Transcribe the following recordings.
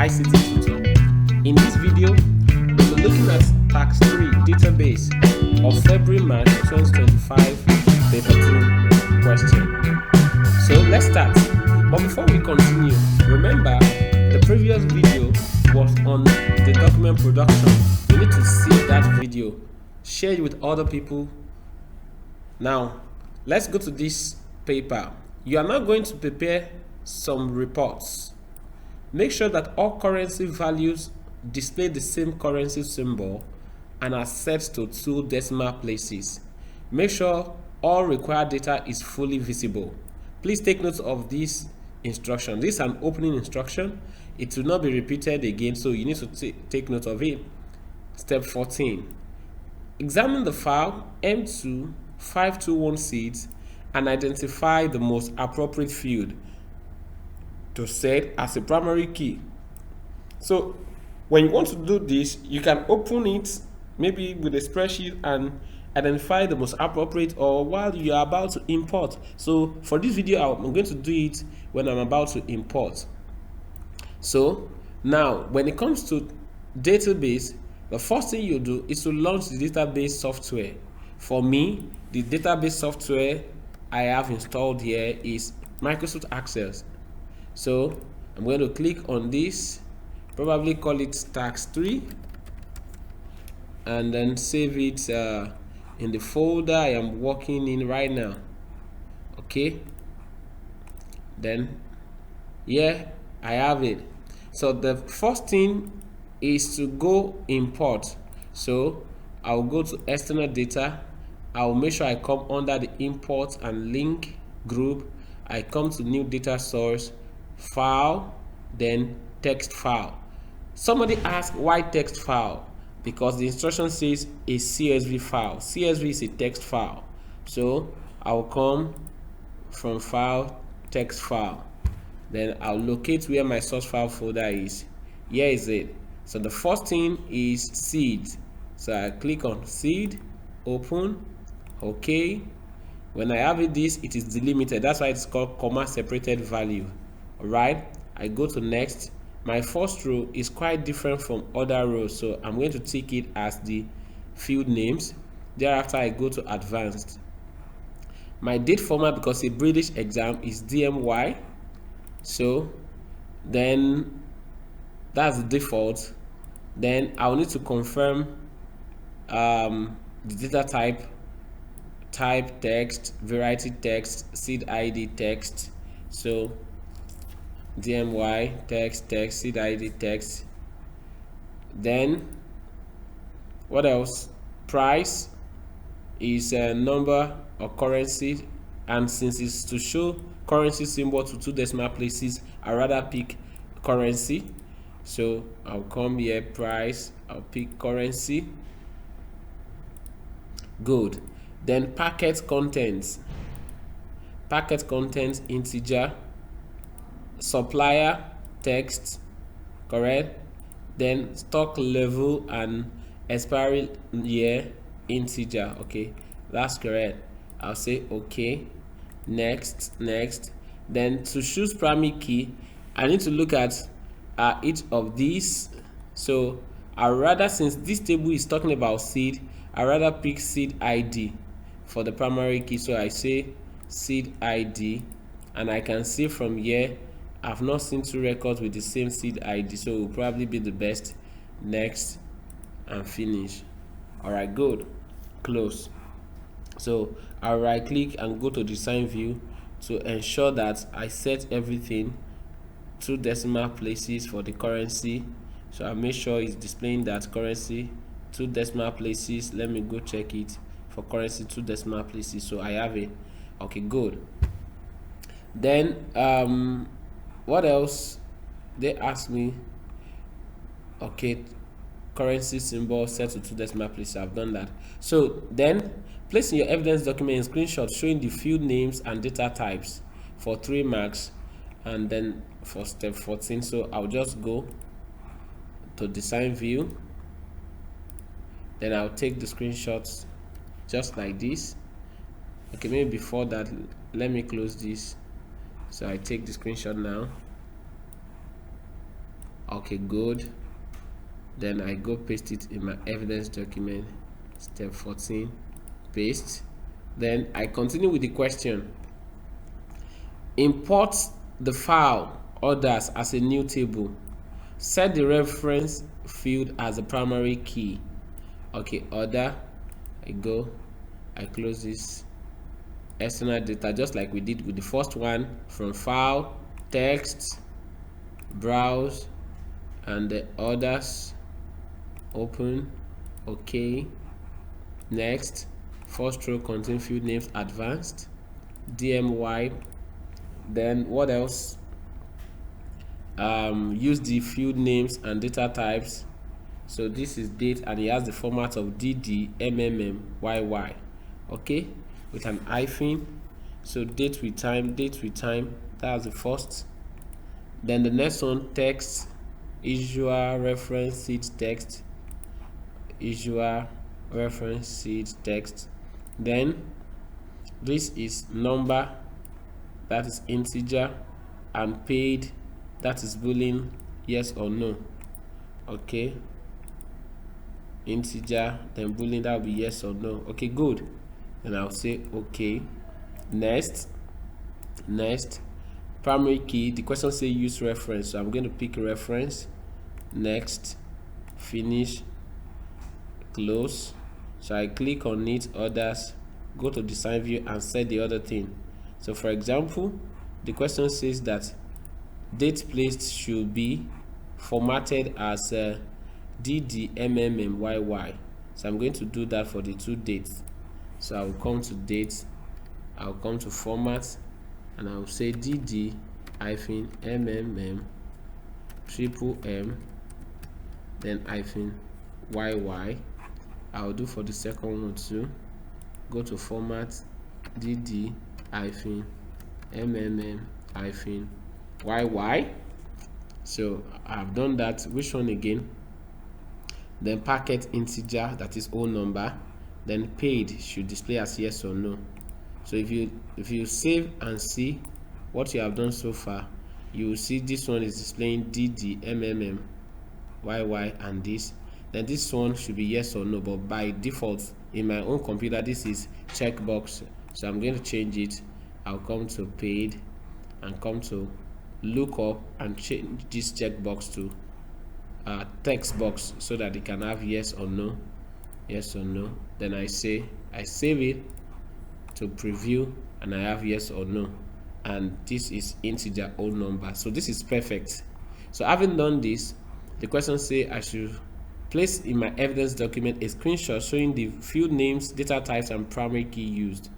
ICT tutor. In this video, we'll be looking at Tax 3 database of February-March 2025 paper 2 question. So let's start. But before we continue, remember the previous video was on the document production. You need to see that video, share it with other people. Now, let's go to this paper. You are now going to prepare some reports. Make sure that all currency values display the same currency symbol and are set to 2 decimal places. Make sure all required data is fully visible. Please take note of this instruction. This is an opening instruction. It will not be repeated again, so you need to take note of it. Step 14. Examine the file M2 521 seeds and identify the most appropriate field to set as a primary key. So when you want to do this, you can open it maybe with a spreadsheet and identify the most appropriate, or while you are about to import. So for this video, I'm going to do it when I'm about to import. So now when it comes to database, the first thing you do is to launch the database software. For me, the database software I have installed here is Microsoft Access. So I'm going to click on this, probably call it Tax 3, and then save it in the folder I am working in right now. Okay, then here I have it. So the first thing is to go import. So I'll go to external data. I'll make sure I come under the import and link group. I come to new data source, file, then text file. Somebody asked why text file? Because the instruction says a CSV file. CSV is a text file. So I'll come from file, text file. Then I'll locate where my source file folder is. Here is it. So the first thing is seed. So I click on seed, open, okay. When I have this, it is delimited. That's why it's called comma separated value. All right, I go to next. My first row is quite different from other rows, so I'm going to take it as the field names. Thereafter, I go to advanced. My date format, because a British exam, is DMY. So then that's the default. Then I'll need to confirm the data type text, variety text, seed ID text. So DMY text, seed ID text. Then what else? Price is a number or currency, and since it's to show currency symbol to 2 decimal places, I rather pick currency. So I'll come here, price, I'll pick currency. Good. Then packet contents integer, supplier text, correct. Then stock level and expiry year integer. Okay, that's correct. I'll say okay. Next. Then to choose primary key, I need to look at each of these. So I rather, since this table is talking about seed, I rather pick seed ID for the primary key. So I say seed ID, and I can see from here I've not seen 2 records with the same seed ID, so it will probably be the best. Next and finish. All right, good. Close. So I'll right click and go to design view to ensure that I set everything 2 decimal places for the currency. So I make sure it's displaying that currency 2 decimal places. Let me go check it for currency 2 decimal places. So I have it. Okay, good. Then what else? They asked me, okay, currency symbol set to 2 decimal places. I've done that. So then place in your evidence document a screenshot showing the field names and data types for 3 marks, and then for step 14. So I'll just go to design view, then I'll take the screenshots just like this. Okay, maybe before that, let me close this. So I take the screenshot now. Okay, good. Then I go paste it in my evidence document. Step 14, paste. Then I continue with the question. Import the file orders as a new table. Set the reference field as a primary key. Okay, order. I close this external data just like we did with the first one. From file, text, browse, and the orders. Open. Okay. Next. First row contain field names advanced. DMY. Then what else? Use the field names and data types. So this is date, and it has the format of DD, MMM, YY. Okay, with an hyphen. So date with time. That's the first. Then the next one, text, usual reference seed text, usual reference seed text. Then this is number, that is integer, and paid, that is boolean, yes or no. Okay, integer, then boolean, that will be yes or no. Okay, good. Then I'll say okay. Next, primary key. The question say use reference, so I'm going to pick a reference. Next, finish, close. So I click on it, others, go to design view and set the other thing. So for example, the question says that date placed should be formatted as DDMMMYY. So I'm going to do that for the two dates. So I will come to date, I'll come to format, and I will say DD-MMM triple M, then -YY. I'll do for the second one too. Go to format, DD-MMM-YY. So I've done that. Which one again? Then packet integer, that is whole number. Then paid should display as yes or no. So if you save and see what you have done so far, you will see this one is displaying DDMMM-YY and this. Then this one should be yes or no, but by default in my own computer this is checkbox. So I'm going to change it. I'll come to paid and come to lookup and change this checkbox to text box so that it can have yes or no. Then I save it to preview, and I have yes or no, and this is integer whole number. So this is perfect. So having done this, the question say I should place in my evidence document a screenshot showing the field names, data types, and primary key used.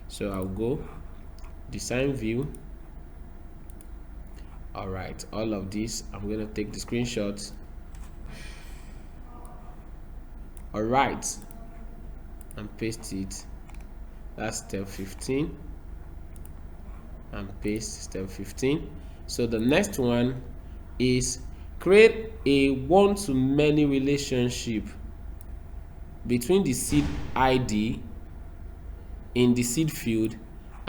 So I'll go design view. All right, all of this I'm going to take the screenshots. All right, and paste it. That's step 15, and paste step 15. So the next one is create a one-to-many relationship between the seed ID in the seed field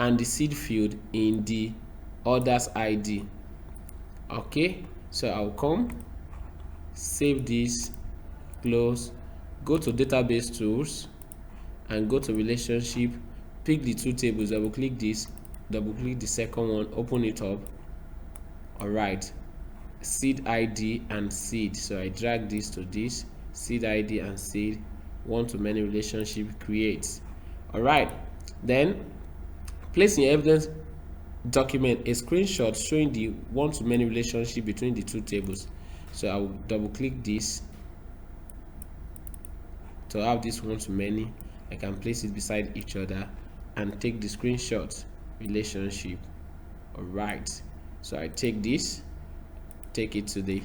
and the seed field in the orders ID. Okay, so I'll come, save this, close, go to database tools and go to relationship, pick the two tables, double click this, double click the second one, open it up. All right, seed ID and seed. So I drag this to this, seed ID and seed, one-to-many relationship creates. All right, then place in your evidence document a screenshot showing the one-to-many relationship between the two tables. So I will double click this to have this one-to-many. I can place it beside each other and take the screenshot relationship. All right, so I take this, take it to the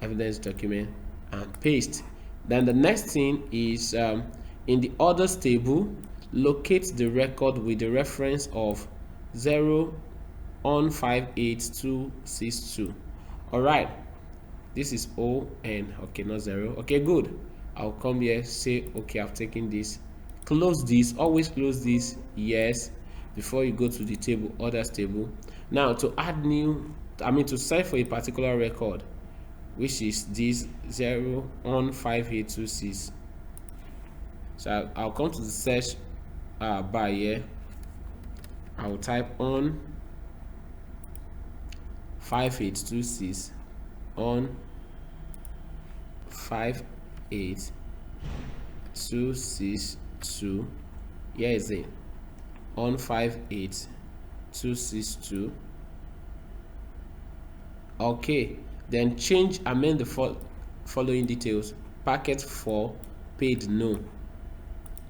evidence document and paste. Then the next thing is in the orders table, locate the record with the reference of 0158262. all right, this is ON. Okay, not 0. Okay, good. I'll come here, say okay, I've taken this, close this, always close this, yes, before you go to the table, orders table. Now to add new, to search for a particular record, which is this 0 on 5826. So I'll come to the search bar here. I'll type on 5826 on 58262. Here is it, on 58262. Okay, then amend the following details. Packet 4 paid no.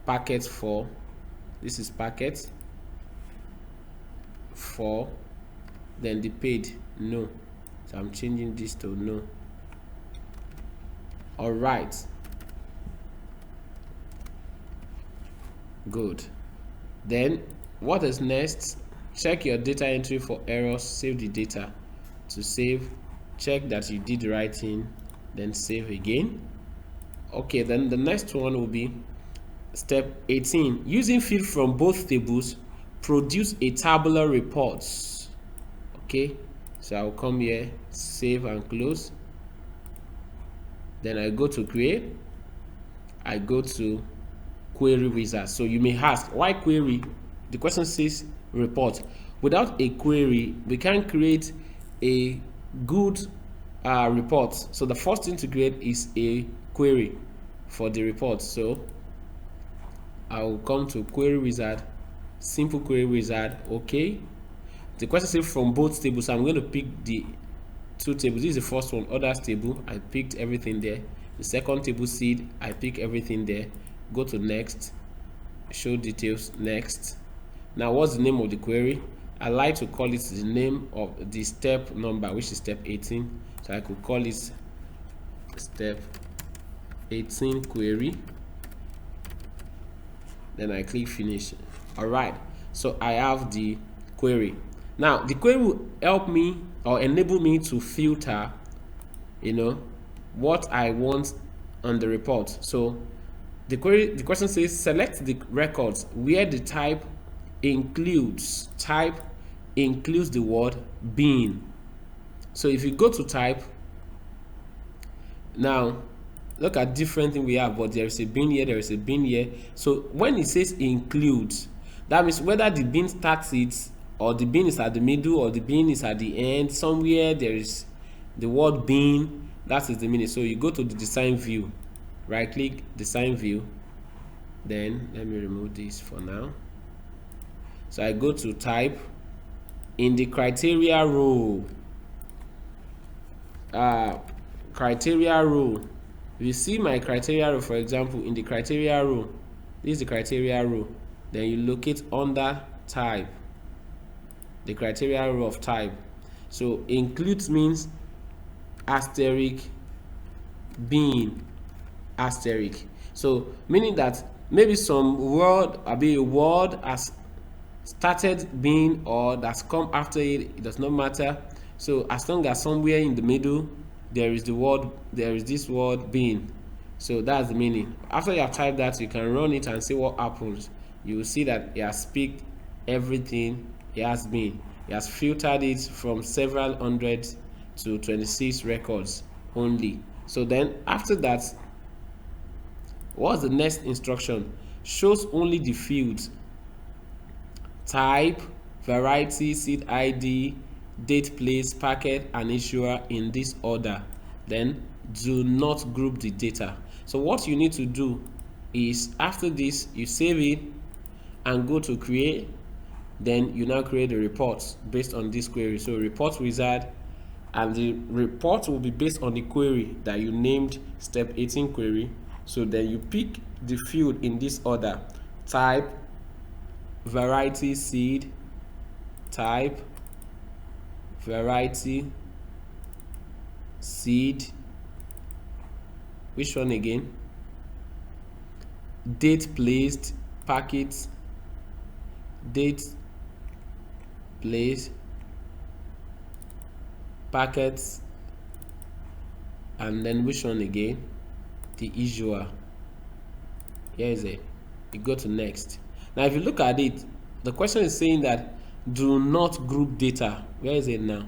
Packet 4, this is packet 4, then the paid no. So I'm changing this to no. All right, good. Then what is next? Check your data entry for errors. Save the data. To save, check that you did the right thing, then save again. Okay, then the next one will be step 18. Using field from both tables, produce a tabular report. Okay, so I'll come here, save and close. Then I go to create. I go to query wizard. So you may ask, why query? The question says report. Without a query, we can't create a good report. So the first thing to create is a query for the report. So I'll come to query wizard, simple query wizard. Okay, the question says from both tables. So I'm going to pick the two tables. This is the first one, others table. I picked everything there. The second table, seed, I pick everything there. Go to next, show details, next. Now what's the name of the query? I like to call it the name of the step number, which is step 18. So I could call it step 18 query. Then I click finish. All right, so I have the query. Now the query will help me or enable me to filter, what I want on the report. So the question says select the records where the type includes the word bin. So if you go to type, now look at different thing we have, but there is a bin here, there is a bin here. So when it says includes, that means whether the bin starts it, or the bin is at the middle, or the bin is at the end, somewhere there is the word bin. That is the meaning. So you go to the design view, right click design view, then let me remove this for now. So I go to type. In the criteria row, you see my criteria row. For example, in the criteria row, this is the criteria row. Then you locate under type, the criteria row of type. So includes means asterisk bin asterisk. So meaning that maybe some word, a word has started being or that's come after it, it does not matter. So as long as somewhere in the middle there is this word being, so that's the meaning. After you have typed that, you can run it and see what happens. You will see that it has picked everything it has been. It has filtered it from several hundred to 26 records only. So then after that, what's the next instruction? Shows only the fields type, variety, seed ID, date, place, packet, and issuer in this order. Then do not group the data. So what you need to do is, after this, you save it and go to create. Then you now create a report based on this query. So report wizard, and the report will be based on the query that you named step 18 query. So then you pick the field in this order: type, variety, seed, type, variety, seed, which one again? Date placed, packet, date placed, packets, and then which one again? The issuer. Here is it. You go to next. Now if you look at it, the question is saying that do not group data. Where is it now?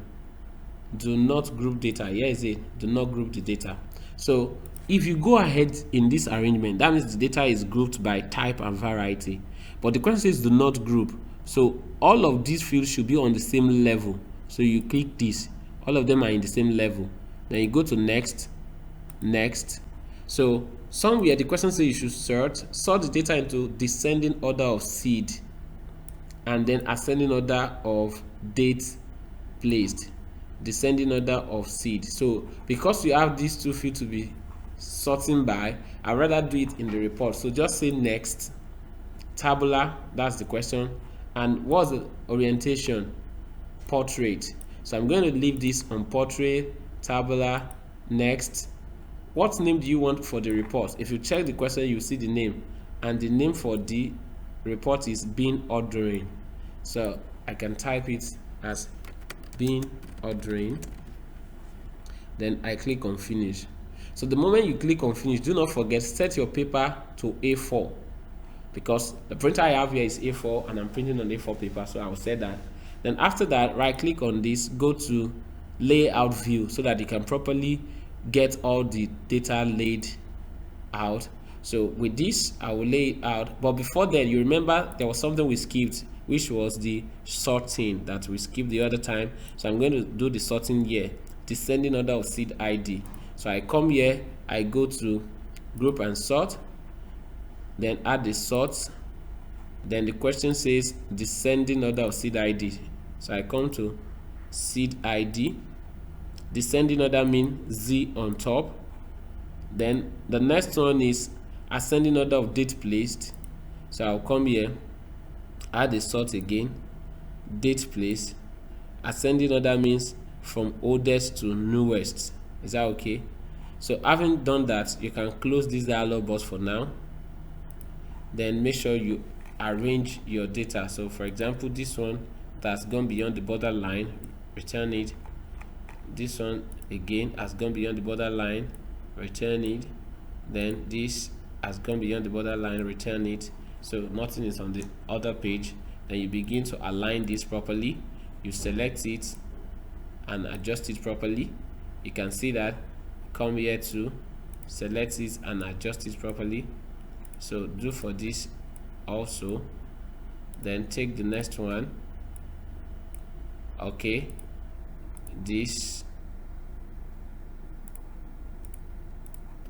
do not group data. Here is it, do not group the data. So if you go ahead in this arrangement, that means the data is grouped by type and variety, but the question says do not group. So all of these fields should be on the same level. So you click this, all of them are in the same level, then you go to next. So somewhere the question says you should sort the data into descending order of seed and then ascending order of date placed, descending order of seed. So because you have these two fields to be sorting by, I'd rather do it in the report. So just say next, tabular, that's the question, and what's the orientation? Portrait. So I'm going to leave this on portrait, tabular, next. What name do you want for the report? If you check the question, you see the name, and the name for the report is bin ordering. So I can type it as bin ordering, then I click on finish. So the moment you click on finish, do not forget, set your paper to A4, because the printer I have here is A4 and I'm printing on A4 paper, so I will set that. Then after that, right click on this, go to layout view so that you can properly get all the data laid out. So with this, I will lay it out, but before then, you remember there was something we skipped, which was the sorting that we skipped the other time. So I'm going to do the sorting here, descending order of seed ID. So I come here, I go to group and sort, then add the sort, then the question says descending order of seed ID. So I come to seed ID, descending order means Z on top. Then the next one is ascending order of date placed. So I'll come here, add a sort again, date placed. Ascending order means from oldest to newest. Is that okay? So having done that, you can close this dialog box for now. Then make sure you arrange your data. So for example, this one that's gone beyond the borderline, return it. This one again has gone beyond the borderline, return it. Then this has gone beyond the borderline, return it. So nothing is on the other page. Then you begin to align this properly. You select it and adjust it properly. You can see that. Come here to select it and adjust it properly. So do for this also. Then take the next one. Okay, this.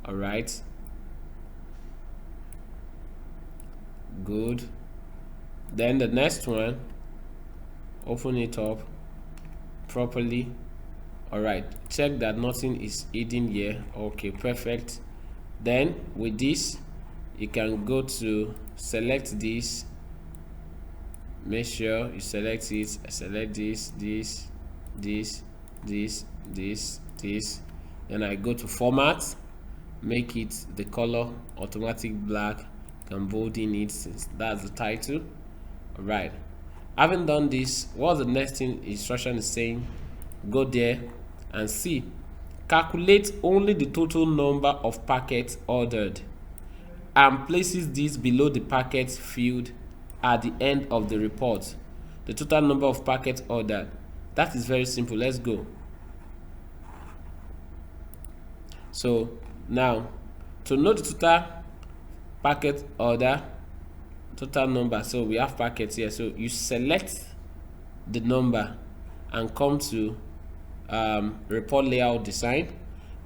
All right, good. Then the next one, open it up properly. All right, check that nothing is hidden here. Okay, perfect. Then with this, you can go to select this, make sure you select it, select this, then I go to format, make it the color automatic black, can bold in it since that's the title. All right, having done this, what the next thing instruction is saying, go there and see, calculate only the total number of packets ordered and places this below the packets field at the end of the report. The total number of packets ordered. That is very simple. Let's go. So now, to know the total packet order, total number, so we have packets here. So you select the number and come to report layout design.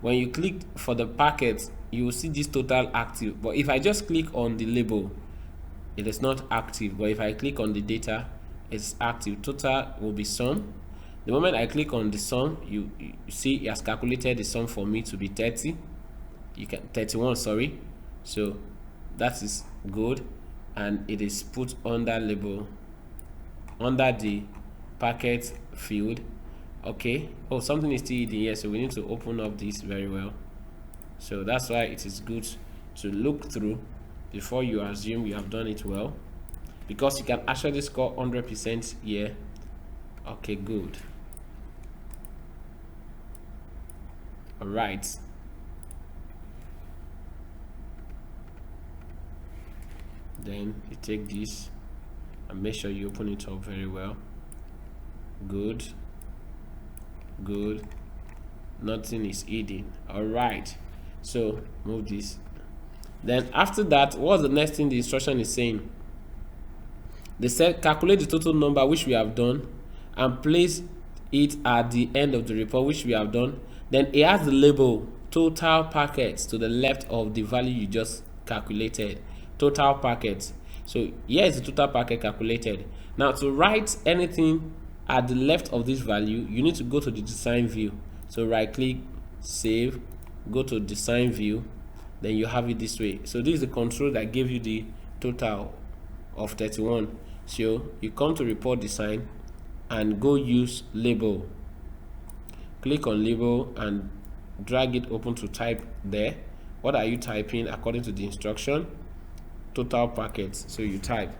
When you click for the packet, you will see this total active, but if I just click on the label, it is not active. But if I click on the data, it's active. Total will be sum. The moment I click on the sum, you see it has calculated the sum for me to be 31, sorry. So that is good, and it is put under label under the packet field. Okay, oh, something is still hidden here, so we need to open up this very well. So that's why it is good to look through before you assume you have done it well, because you can actually score 100% here. Okay, good. All right, then you take this and make sure you open it up very well. Good. Good. Nothing is hidden. All right, so move this. Then after that, what's the next thing the instruction is saying? They said calculate the total number, which we have done, and place it at the end of the report, which we have done. Then it has the label total packets to the left of the value you just calculated. Total packets. So here is the total packet calculated. Now to write anything at the left of this value, you need to go to the design view. So right click, save, go to design view, then you have it this way. So this is the control that gave you the total of 31. So you come to report design and go use label. Click on label and drag it open to type there. What are you typing according to the instruction? Total packets. So you type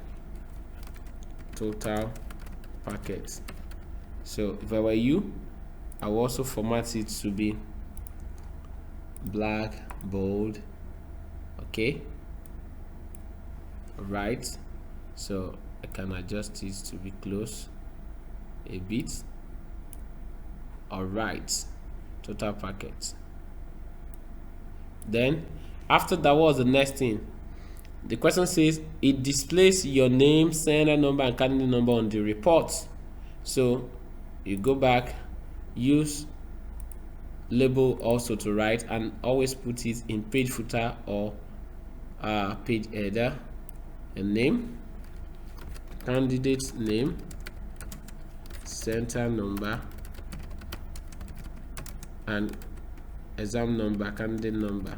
total packets. So if I were you, I will also format it to be black, bold. Okay. Right. So I can adjust it to be close a bit. All right. Total packets. Then after that, was the next thing? The question says it displays your name, sender number, and candidate number on the report. So you go back, use label also to write, and always put it in page footer or page header. A name, candidate name, center number, and exam number, candidate number.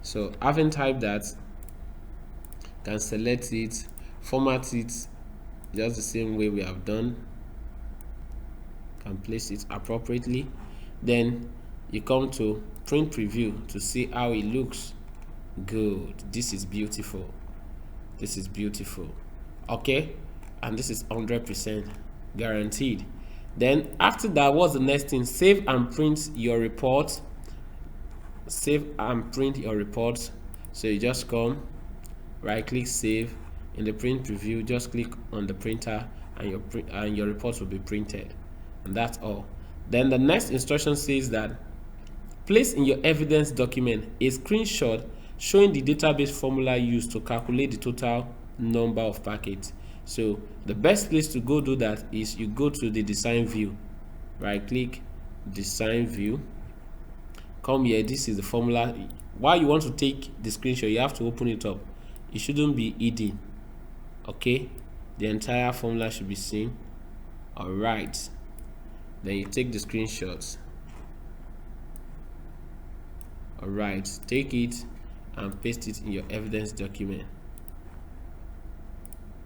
So having typed that, can select it, format it just the same way we have done, can place it appropriately. Then you come to print preview to see how it looks. Good. This is beautiful. This is beautiful. Okay, and this is 100% guaranteed. Then after that, what's the next thing? Save and print your report. Save and print your report. So you just come, right click, save. In the print preview, just click on the printer and your report will be printed, and that's all. Then the next instruction says that place in your evidence document a screenshot showing the database formula used to calculate the total number of packets. So the best place to go do that is you go to the design view, right click, design view, come here. This is the formula. While you want to take the screenshot, you have to open it up. It shouldn't be hidden. Okay, the entire formula should be seen. All right, then you take the screenshots. All right, take it and paste it in your evidence document.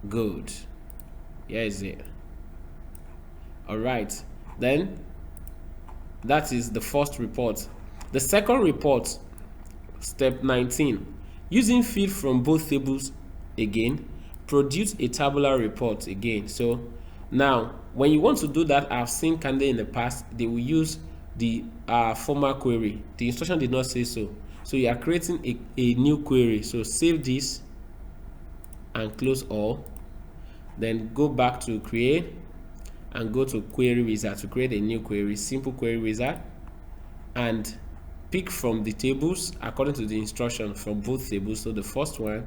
Good. Here is it. All right, then that is the first report. The second report, step 19, using field from both tables again, produce a tabular report again. So now when you want to do that, I've seen candidate in the past, they will use the former query. The instruction did not say so, so you are creating a new query. So save this and close all, then go back to create and go to query wizard to create a new query, simple query wizard, and pick from the tables according to the instruction from both tables. So the first one,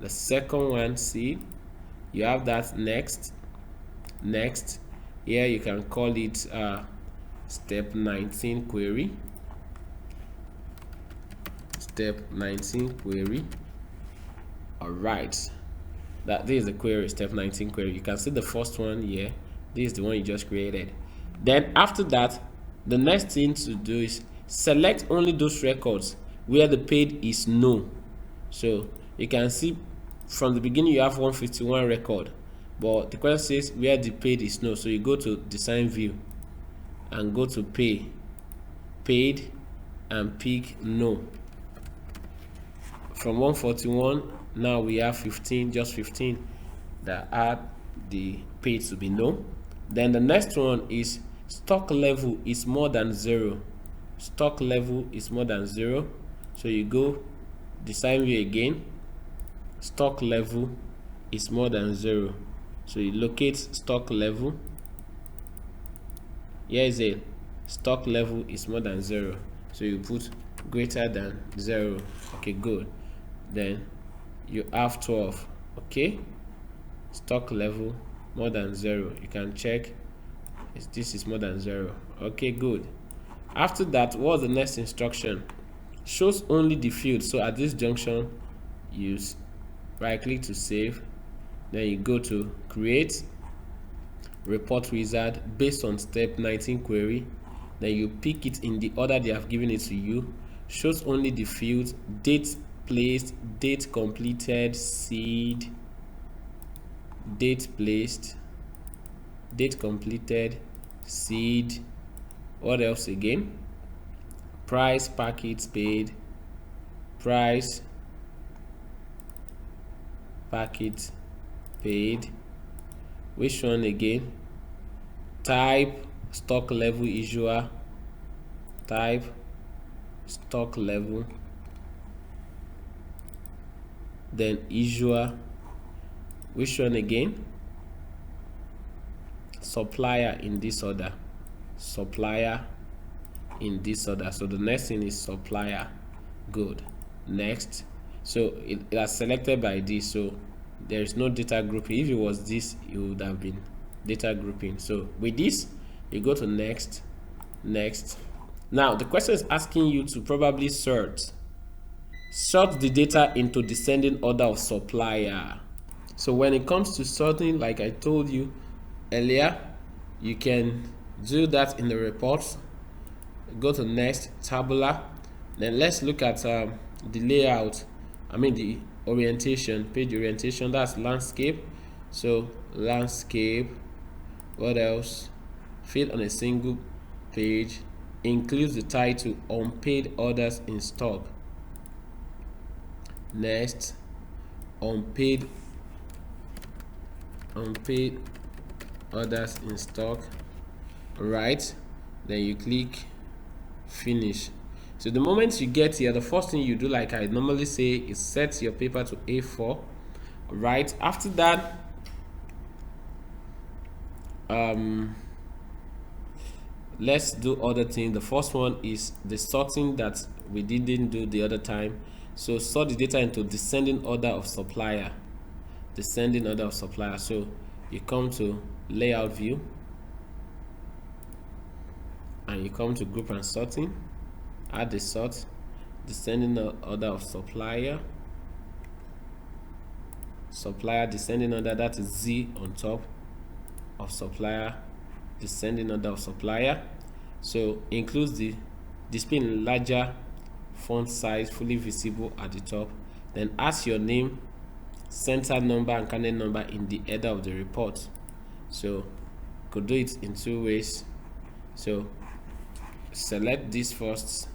the second one, see, you have that. Next, here you can call it step 19 query, step 19 query. All right, this is the query, step 19 query. You can see the first one here. This is the one you just created. Then after that, the next thing to do is select only those records where the paid is no. So you can see from the beginning you have 151 record, but the question says where the paid is no. So you go to design view and go to paid and pick no. From 141, now we have 15, just 15 that add the paid to be no. Then the next one is stock level is more than 0. Stock level is more than 0. So you go design view again, stock level is more than 0. So you locate stock level Here is a stock level is more than 0, so you put greater than 0. Okay, good. Then you have 12. Okay, stock level more than 0. You can check if this is more than 0. Okay, good. After that, what's the next instruction? Shows only the field. So at this junction, you right click to save, then you go to create report wizard based on step 19 query, then you pick it in the order they have given it to you. Shows only the fields: date placed, date completed, seed, date placed, date completed, seed, what else again? Price, packets paid, price, packet paid. Which one again? Type, stock level issuer, type, stock level, then issuer. Which one again? Supplier in this order, supplier in this order. So the next thing is supplier. Good. Next. So it has selected by this, so there is no data grouping. If it was this, it would have been data grouping. So with this, you go to next. Now the question is asking you to probably sort the data into descending order of supplier. So when it comes to sorting, like I told you earlier, you can do that in the report. Go to next, tabular. Then let's look at the layout, the orientation, page orientation. That's landscape. So landscape, what else? Fit on a single page, includes the title unpaid orders in stock. Next, unpaid orders in stock. Right, then you click finish. So the moment you get here, the first thing you do, like I normally say, is set your paper to A4. Right, after that, let's do other things. The first one is the sorting that we didn't do the other time. So sort the data into descending order of supplier. Descending order of supplier. So you come to layout view, and you come to group and sorting, add the sort, descending order of supplier, descending order, that is Z on top of supplier, descending order of supplier. So includes the display in larger font size, fully visible at the top. Then add your name, center number and canet number in the header of the report. So could do it in two ways. So select this first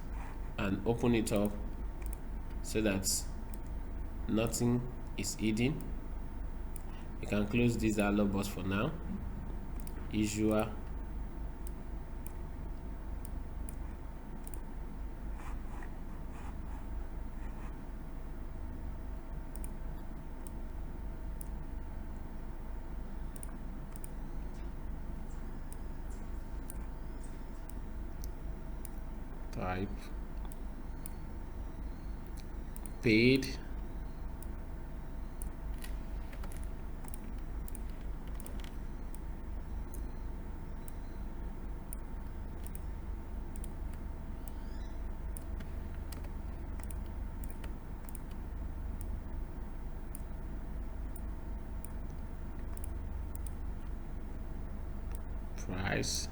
and open it up so that nothing is hidden. You can close this dialog box for now. Issuer, type, paid, price,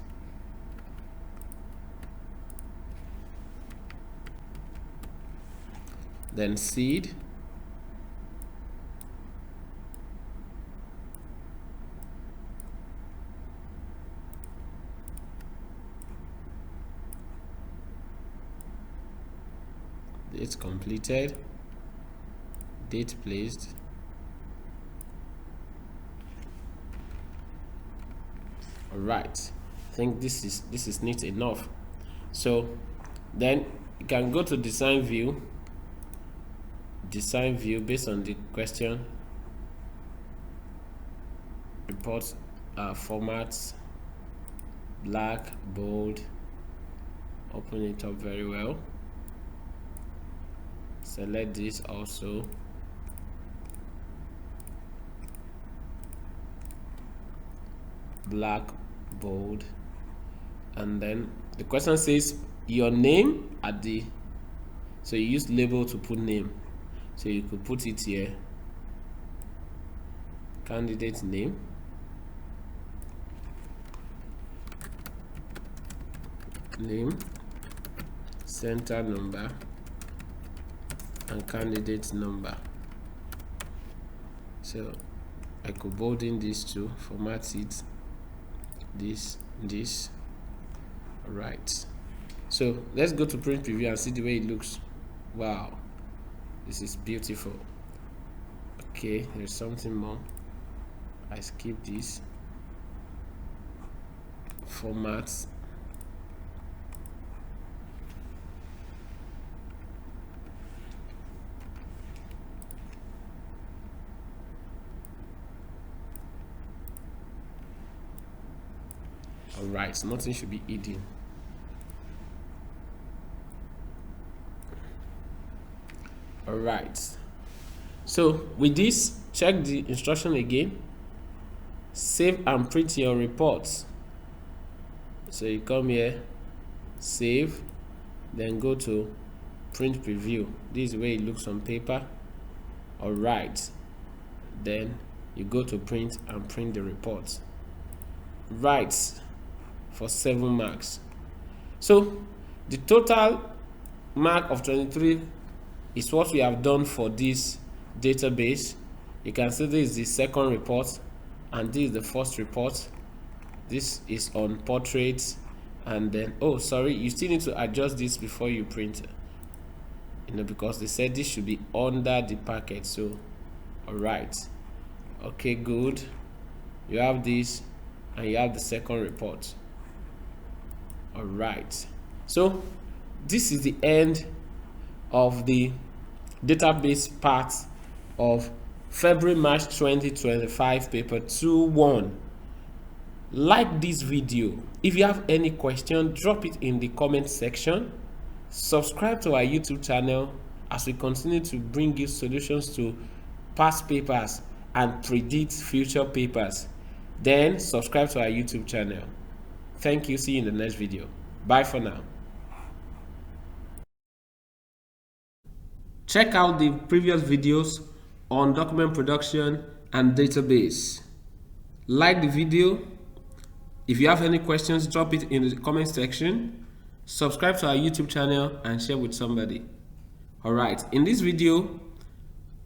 then seed, date completed, date placed, all right. I think this is neat enough. So then you can go to design view based on the question, report formats, black, bold, open it up very well, select this also, black, bold, and then the question says your name at the, so you use label to put name, so you could put it here, candidate name, center number, and candidate number. So I could bold in these two, format it, this, right. So let's go to print preview and see the way it looks. Wow, this is beautiful. Okay, there's something more. I skip this, format, all right, so nothing should be hidden. All right, so with this, check the instruction again, save and print your reports. So you come here, save, then go to print preview. This is where it looks on paper. All right, then you go to print and print the report. Right, for 7 marks. So the total mark of 23 is what we have done for this database. You can see this is the second report and this is the first report. This is on portraits, and then, oh sorry, you still need to adjust this before you print, because they said this should be under the packet. So all right, okay, good, you have this and you have the second report. All right, so this is the end of the database part of February-March 2025 paper 2-1. Like this video. If you have any question, drop it in the comment section. Subscribe to our YouTube channel as we continue to bring you solutions to past papers and predict future papers. Then subscribe to our YouTube channel. Thank you. See you in the next video. Bye for now. Check out the previous videos on document production and database. Like the video. If you have any questions, drop it in the comment section. Subscribe to our YouTube channel and share with somebody. All right, in this video,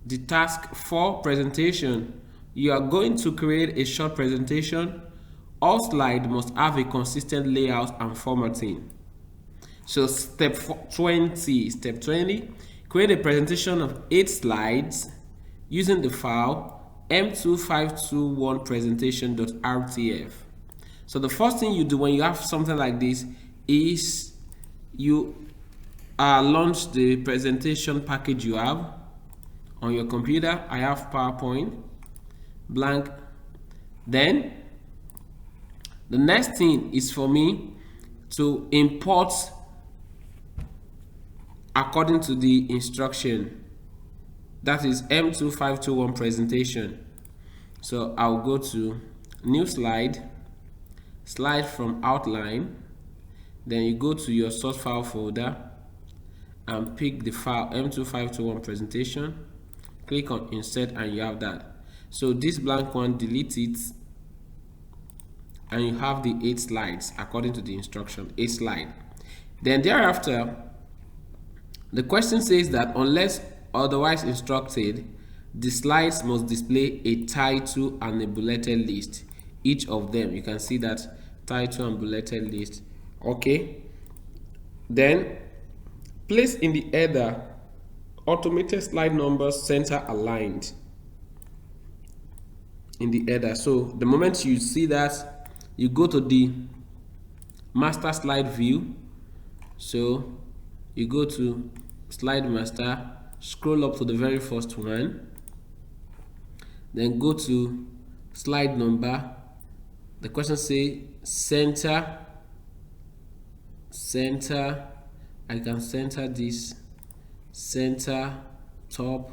the task 4 presentation, you are going to create a short presentation. All slides must have a consistent layout and formatting. So step 20, create a presentation of 8 slides using the file m2521presentation.rtf. So the first thing you do when you have something like this is you launch the presentation package you have on your computer. I have PowerPoint, blank. Then the next thing is for me to import according to the instruction. That is M2521 presentation. So I'll go to new slide, slide from outline, then you go to your source file folder and pick the file M2521 presentation, click on insert, and you have that. So this blank one, delete it, and you have the 8 slides according to the instruction, 8 slides. Then thereafter, the question says that unless otherwise instructed, the slides must display a title and a bulleted list, each of them. You can see that title and bulleted list. Okay, then place in the header automated slide numbers center aligned in the header. So the moment you see that, you go to the master slide view. So you go to slide master, scroll up to the very first one, then go to slide number, The question say center. I can center this, center top.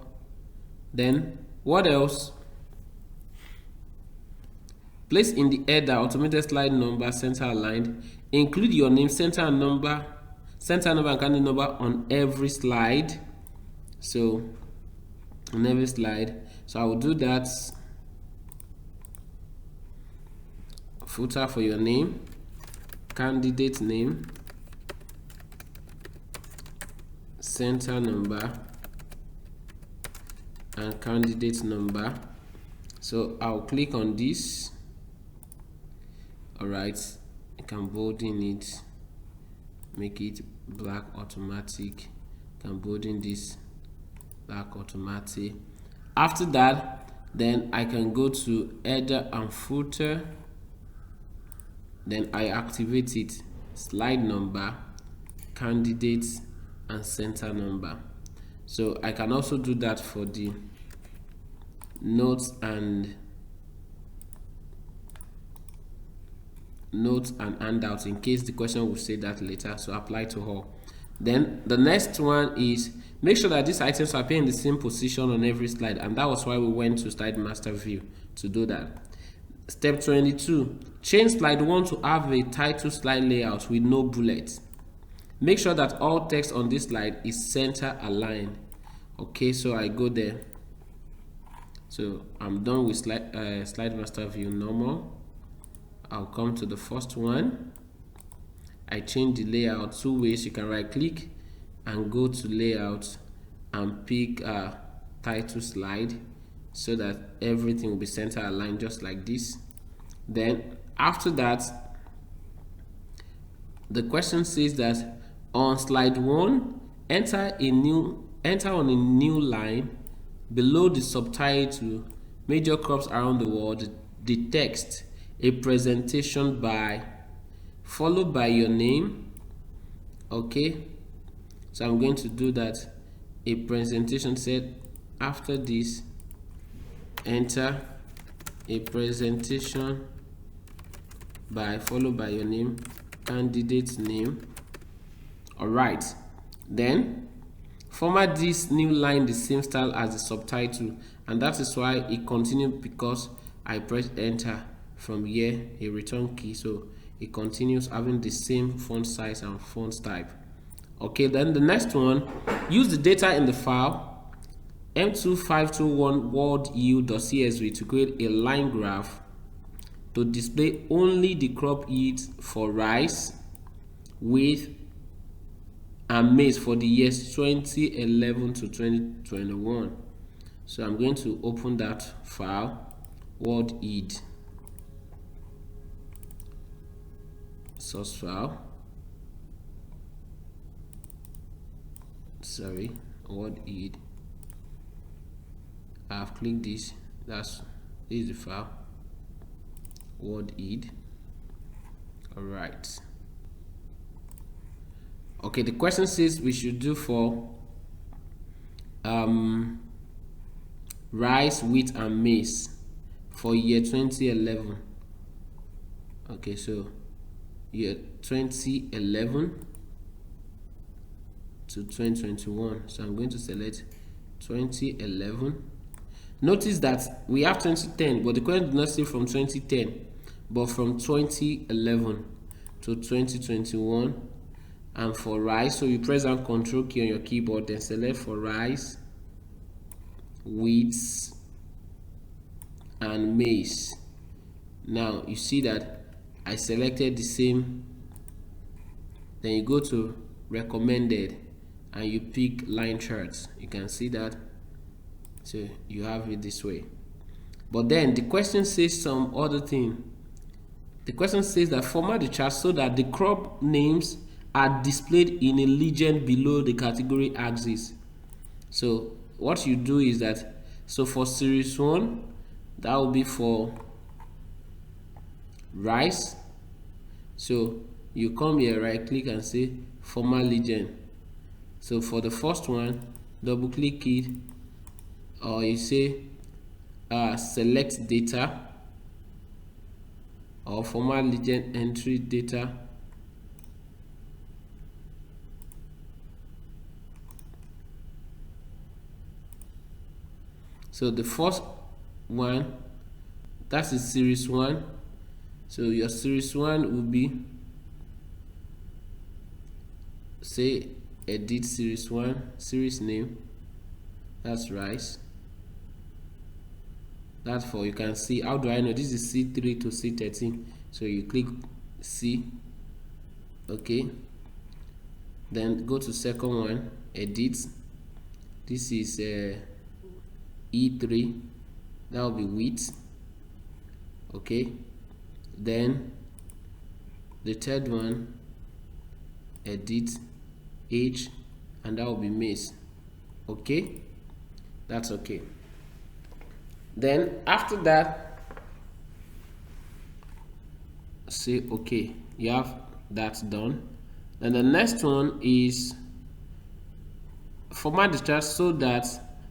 Then what else? Place in the header automated slide number center aligned. Include your name, center number and candidate number on every slide. So on every slide. So I will do that. Footer for your name, candidate name, center number, and candidate number. So I'll click on this. Alright, I can bolden it, make it black automatic. Can bolden this black automatic. After that, then I can go to header and footer. Then I activate it, slide number, candidates, and center number. So I can also do that for the notes and handouts, in case the question will say that later. So apply to all. Then the next one is make sure that these items appear in the same position on every slide, and that was why we went to slide master view to do that. Step 22, change slide 1 to have a title slide layout with no bullets. Make sure that all text on this slide is center aligned. Okay, so I go there. So I'm done with slide master view normal. I'll come to the first one. I change the layout 2 ways. You can right click and go to layout and pick title slide, so that everything will be center aligned just like this. Then after that, the question says that on slide 1, enter on a new line below the subtitle major crops around the world, the text a presentation by, followed by your name. Okay, so I'm going to do that. A presentation said after this, enter a presentation by, followed by your name, candidate's name. All right, then format this new line the same style as the subtitle, and that is why it continued, because I pressed enter. From here a return key, so it continues having the same font size and font type. Okay, then the next one, use the data in the file m2521 world.csv to create a line graph to display only the crop yields for rice, wheat, and maize for the years 2011 to 2021. So I'm going to open that file, world yield, source file, world yield. I've clicked this. This is the file, world yield. All right. Okay, the question says we should do for rice, wheat, and maize for year 2011. Okay, so year 2011 to 2021. So I'm going to select 2011. Notice that we have 2010, but the question did not say from 2010, but from 2011 to 2021. And for rice, so you press down Control key on your keyboard, then select for rice, wheat, and maize. Now you see that I selected the same. Then you go to recommended and you pick line charts. You can see that. So you have it this way. But then the question says some other thing. The question says that format the chart so that the crop names are displayed in a legend below the category axis. So what you do is that, so for series 1, that will be for rice. So you come here, right click and say format legend. So for the first one, double click it, or you say select data, or format legend entry data. So the first one, that is series 1. So your series 1 will be, say, edit series 1, series name, that's rice. That's for, you can see, how do I know this is C3 to C13? So you click C, okay, then go to second one, edit. This is E3, that will be width, okay. Then the third one, edit age, and that will be maize, okay. That's okay. Then after that, say okay, you have that done. Then the next one is format the chart so that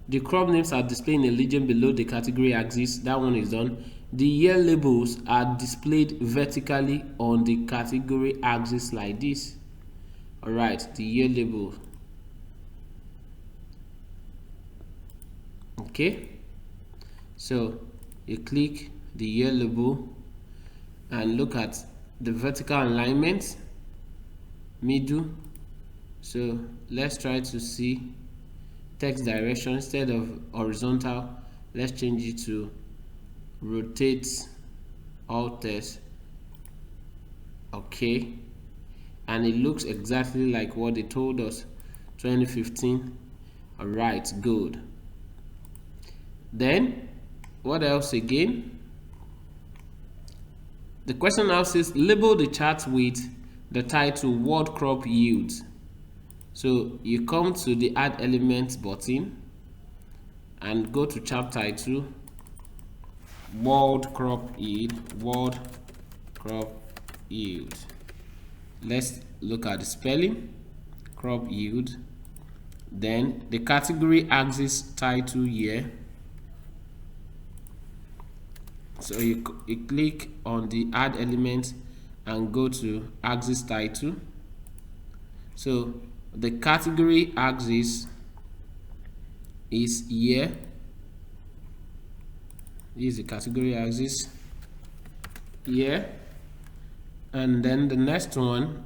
the crop names are displayed in a legend below the category axis. That one is done. The year labels are displayed vertically on the category axis like this. All right, the year label, okay. So you click the year label and look at the vertical alignment, middle. So let's try to see text direction instead of horizontal. Let's change it to rotate all text, okay. And it looks exactly like what they told us, 2015. All right, good. Then what else again? The question now says label the chart with the title world crop yields. So you come to the add elements button and go to chart title, world crop yield, world crop yield. Let's look at the spelling, crop yield. Then the category axis title year. So you click on the add element and go to axis title. So the category axis is year. This is the category axis, year. And then the next one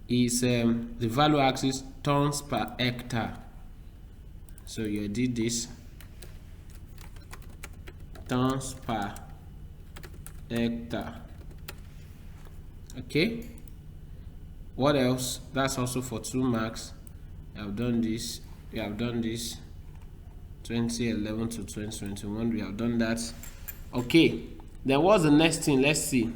is the value axis, tons per hectare. So you did this, tons per hectare, okay. What else? That's also for 2 marks. We have done this, 2011 to 2021, we have done that, okay. Then what's the next thing? Let's see.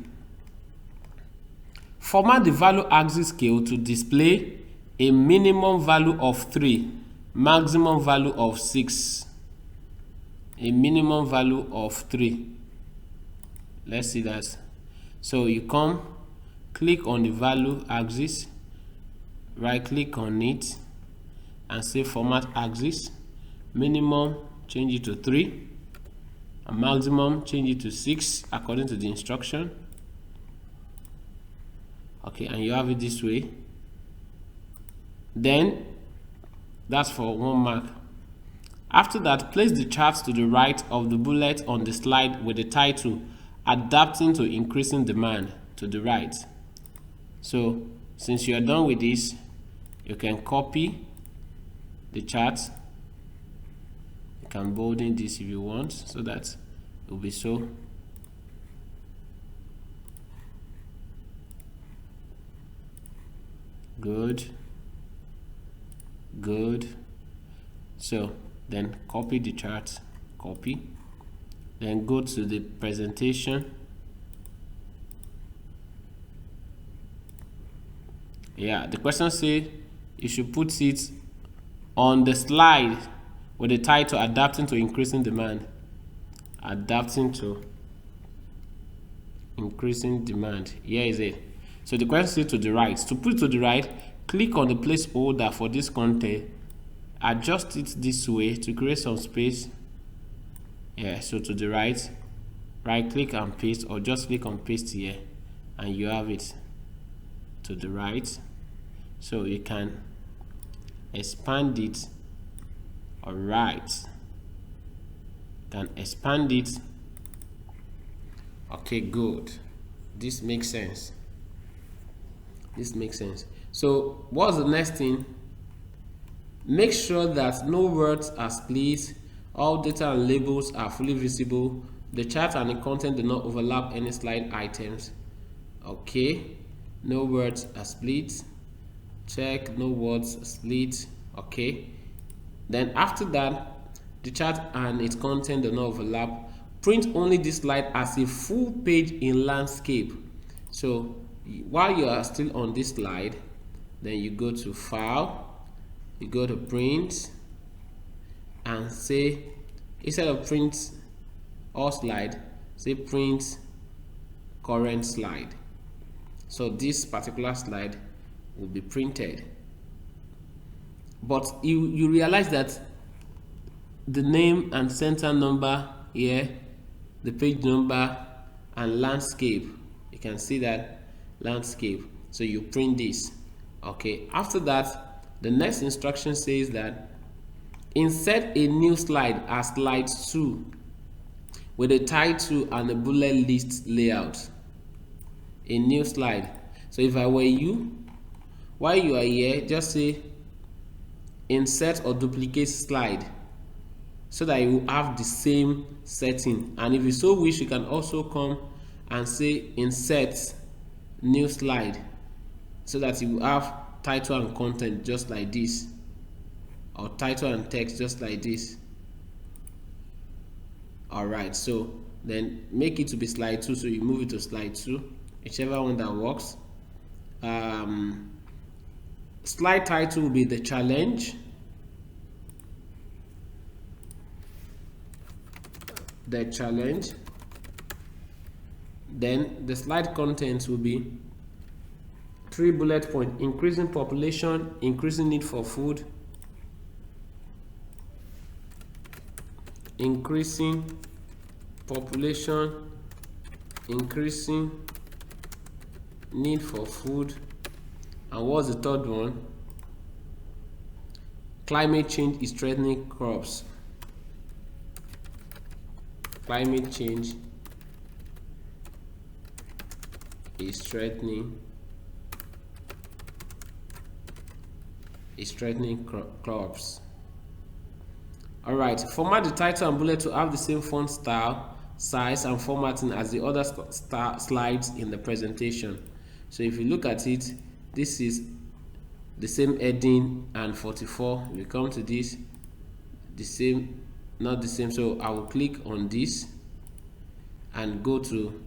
Format the value axis scale to display a minimum value of 3, maximum value of 6. A minimum value of 3. Let's see that. So you come, click on the value axis, right click on it and say format axis. Minimum, change it to 3, and maximum, change it to 6 according to the instruction. Okay, and you have it this way. Then that's for 1 mark. After that, place the chart to the right of the bullet on the slide with the title adapting to increasing demand, to the right. So since you are done with this, you can copy the chart. You can bolden this if you want, so that it will be so. Good. So then copy the chart, copy, then go to the presentation. Yeah, the question says you should put it on the slide with the title adapting to increasing demand. Adapting to increasing demand. Here is it. So the question says to the right. To put it to the right, click on the placeholder for this content, adjust it this way to create some space. Yeah, so to the right, right click and paste, or just click on paste here and you have it to the right. So you can expand it. All right, can expand it. Okay, good. This makes sense. This makes sense. So what's the next thing? Make sure that no words are split, all data and labels are fully visible, the chart and the content do not overlap any slide items. Okay, no words are split. Check, no words are split. Okay, then after that, the chart and its content do not overlap. Print only this slide as a full page in landscape. So while you are still on this slide, then you go to File, you go to Print, and say, instead of print all slide, say print current slide. So this particular slide will be printed. But you realize that the name and center number here, the page number, and landscape, you can see that landscape. So you print this. Okay, after that, the next instruction says that insert a new slide as slide 2 with a title and a bullet list layout. A new slide. So if I were you, while you are here, just say insert or duplicate slide, so that you have the same setting. And if you so wish, you can also come and say insert new slide, so that you have title and content just like this, or title and text just like this. All right, so then make it to be slide 2, so you move it to slide 2, whichever one that works. Slide title will be the challenge. The challenge. Then the slide content will be 3 bullet points: increasing population, increasing need for food, increasing population, increasing need for food, and what's the third one? Climate change is threatening crops. Climate change is threatening crops. All right, format the title and bullet to have the same font style, size, and formatting as the other slides in the presentation. So if you look at it, this is the same heading and 44. We come to this, the same, not the same. So I will click on this and go to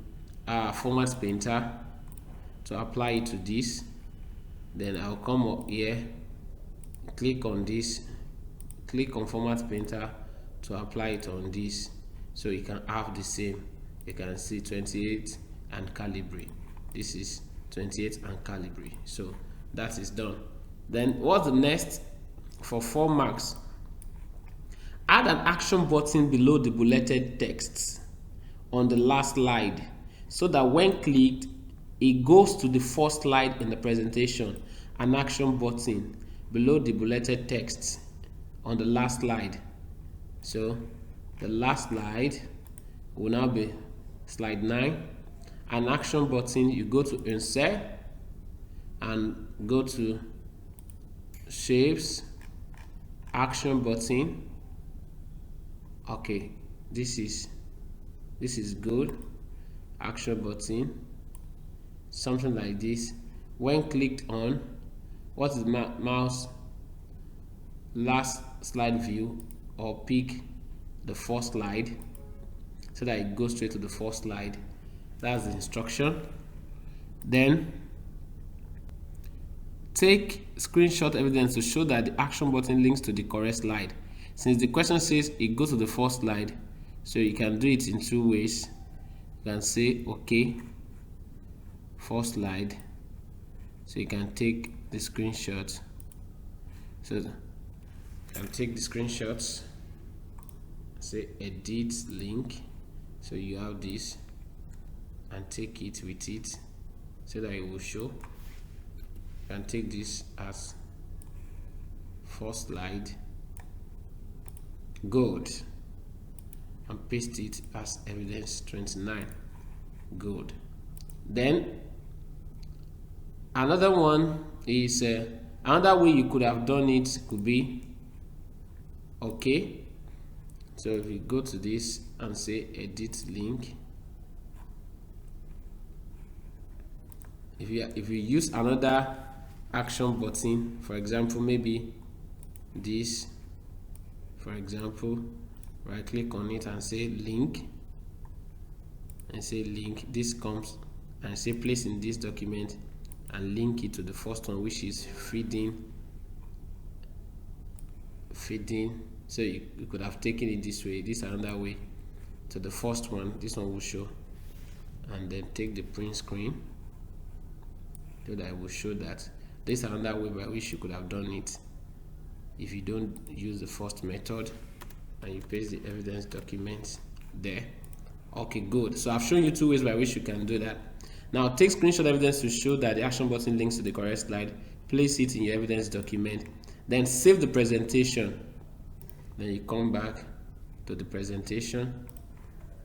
Format Painter to apply it to this. Then I'll come up here, click on this, click on Format Painter to apply it on this, so you can have the same. You can see 28 and Calibri. This is 28 and Calibri. So that is done. Then what's the next? For 4 marks, add an action button below the bulleted texts on the last slide, so that when clicked, it goes to the first slide in the presentation. An action button below the bulleted text on the last slide. So the last slide will now be slide 9. An action button, you go to insert and go to shapes, action button. Okay, this is good. Action button, something like this. When clicked on, what is mouse last slide view, or pick the first slide, so that it goes straight to the first slide. That's the instruction. Then take screenshot evidence to show that the action button links to the correct slide. Since the question says it goes to the first slide, so you can do it in 2 ways. You can say okay, first slide, so you can take the screenshot. So you can take the screenshots, say edit link, So you have this and take it with it so that it will show. You can take this as first slide, good, and paste it as evidence 29, good. Then another one is another way you could have done it could be, okay, so if you go to this and say edit link, if you use another action button, for example, maybe this, for example, right click on it and say link, and say link, this comes and say place in this document and link it to the first one, which is feeding. So you could have taken it this way, this another way, to the first one, this one will show, and then take the print screen so that it will show that. This is another way by which you could have done it if you don't use the first method, and you paste the evidence document there. Okay, good. So I've shown you two ways by which you can do that. Now take screenshot evidence to show that the action button links to the correct slide, place it in your evidence document, then save the presentation. Then you come back to the presentation,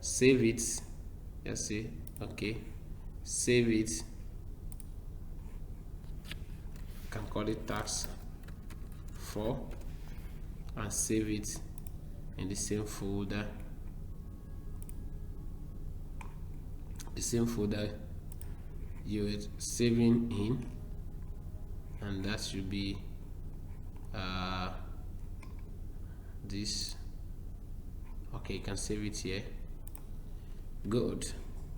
save it, just say okay, save it, you can call it task 4, and save it in the same folder, you're saving in, and that should be this. Okay, you can save it here. Good.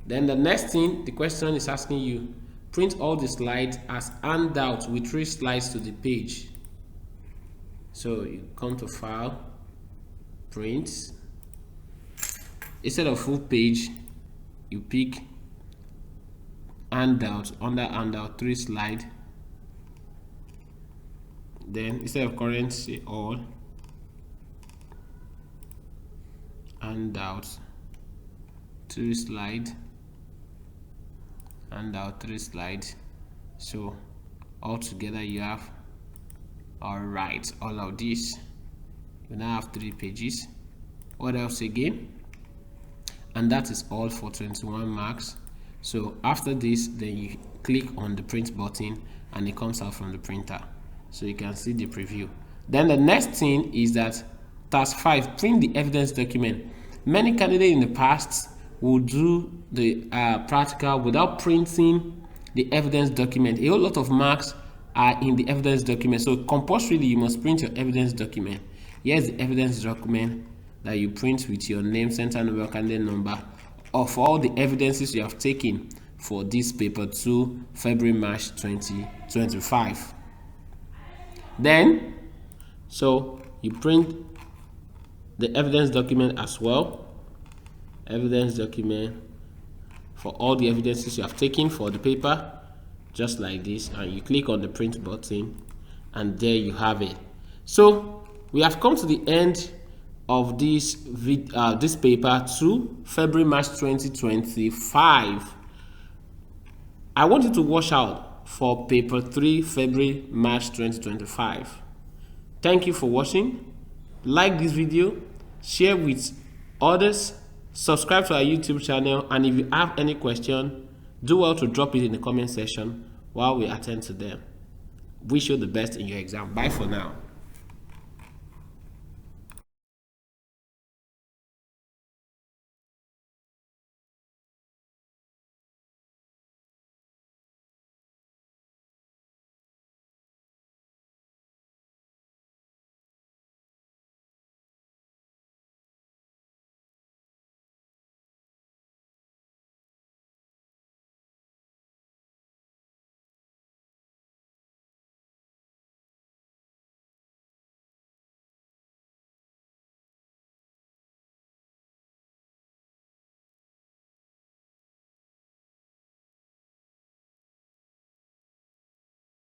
Then the next thing, the question is asking you, print all the slides as handouts with 3 slides to the page. So you come to file, print, instead of full page you pick handout, under handout 3 slide, then instead of current say all, handout 3 slide, handout 3 slide. So all together you have, all right, all of this, you now have 3 pages. What else again? And that is all for 21 marks. So after this, then you click on the print button and it comes out from the printer, so you can see the preview. Then the next thing is that task 5, print the evidence document. Many candidates in the past will do the practical without printing the evidence document. A whole lot of marks are in the evidence document, so compulsorily you must print your evidence document. Here's the evidence document that you print with your name, center number, candidate number of all the evidences you have taken for this paper 2 February March 2025. Then so you print the evidence document as well, evidence document for all the evidences you have taken for the paper, just like this, and you click on the print button and there you have it. So we have come to the end of this this paper 2 February March 2025. I want you to watch out for paper 3 February March 2025. Thank you for watching. Like this video, share with others, subscribe to our YouTube channel, and if you have any question, do well to drop it in the comment section while we attend to them. Wish you the best in your exam. Bye for now.